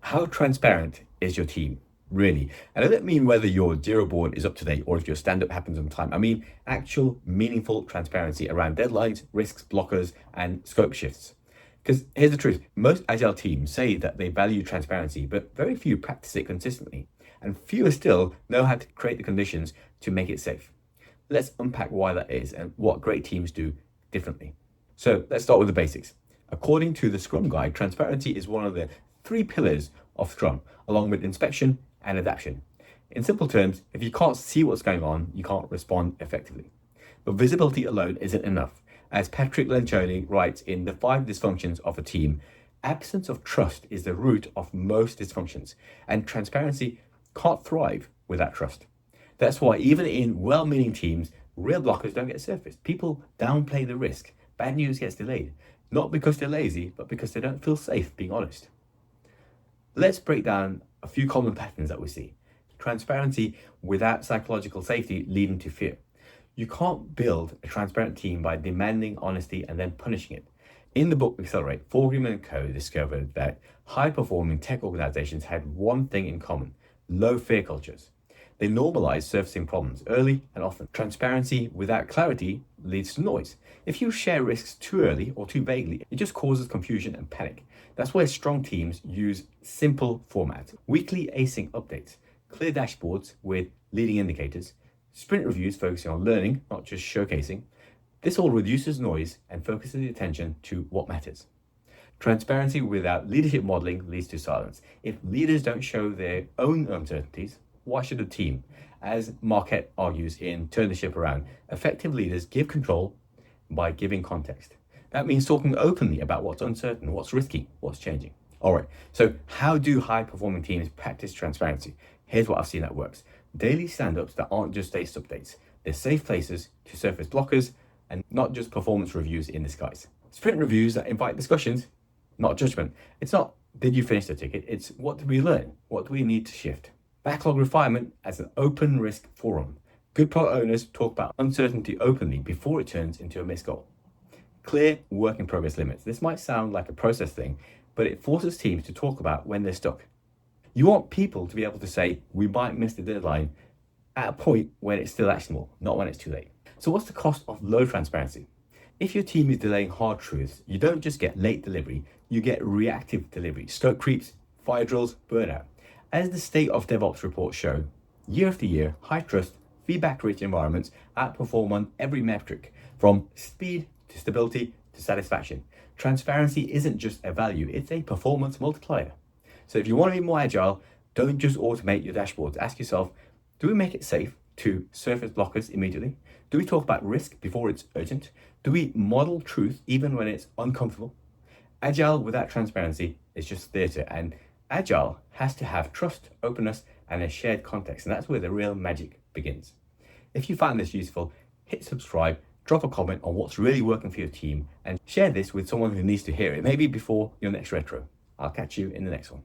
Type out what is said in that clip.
How transparent is your team, really? And I don't mean whether your Jira board is up to date or if your stand-up happens on time. I mean actual meaningful transparency around deadlines, risks, blockers, and scope shifts. Because here's the truth, most Agile teams say that they value transparency, but very few practice it consistently. And fewer still know how to create the conditions to make it safe. Let's unpack why that is and what great teams do differently. So let's start with the basics. According to the Scrum Guide, transparency is one of the three pillars of Scrum, along with inspection and adaptation. In simple terms, if you can't see what's going on, you can't respond effectively. But visibility alone isn't enough. As Patrick Lencioni writes in The 5 Dysfunctions of a Team, absence of trust is the root of most dysfunctions, and transparency can't thrive without trust. That's why even in well-meaning teams, real blockers don't get surfaced. People downplay the risk. Bad news gets delayed, not because they're lazy, but because they don't feel safe being honest. Let's break down a few common patterns that we see. Transparency without psychological safety leading to fear. You can't build a transparent team by demanding honesty and then punishing it. In the book Accelerate, Forgrim and Co. discovered that high-performing tech organizations had one thing in common: low fear cultures. They normalize surfacing problems early and often. Transparency without clarity leads to noise. If you share risks too early or too vaguely, it just causes confusion and panic. That's why strong teams use simple formats: weekly async updates, clear dashboards with leading indicators, sprint reviews focusing on learning, not just showcasing. This all reduces noise and focuses the attention to what matters. Transparency without leadership modeling leads to silence. If leaders don't show their own uncertainties, why should a team? As Marquette argues in Turn the Ship Around, effective leaders give control by giving context. That means talking openly about what's uncertain, what's risky, what's changing. All right, so how do high-performing teams practice transparency? Here's what I've seen that works. Daily stand-ups that aren't just status updates. They're safe places to surface blockers and not just performance reviews in disguise. Sprint reviews that invite discussions, not judgment. It's not, did you finish the ticket? It's, what did we learn? What do we need to shift? Backlog refinement as an open risk forum. Good product owners talk about uncertainty openly before it turns into a missed goal. Clear work in progress limits. This might sound like a process thing, but it forces teams to talk about when they're stuck. You want people to be able to say, we might miss the deadline at a point when it's still actionable, not when it's too late. So what's the cost of low transparency? If your team is delaying hard truths, you don't just get late delivery, you get reactive delivery, scope creeps, fire drills, burnout. As the State of DevOps report showed, year after year, high trust, feedback-rich environments outperform on every metric, from speed to stability to satisfaction. Transparency isn't just a value, it's a performance multiplier. So if you want to be more agile, don't just automate your dashboards. Ask yourself, do we make it safe to surface blockers immediately? Do we talk about risk before it's urgent? Do we model truth even when it's uncomfortable? Agile without transparency is just theatre, and Agile has to have trust, openness, and a shared context, and that's where the real magic begins. If you found this useful, hit subscribe, drop a comment on what's really working for your team, and share this with someone who needs to hear it, maybe before your next retro. I'll catch you in the next one.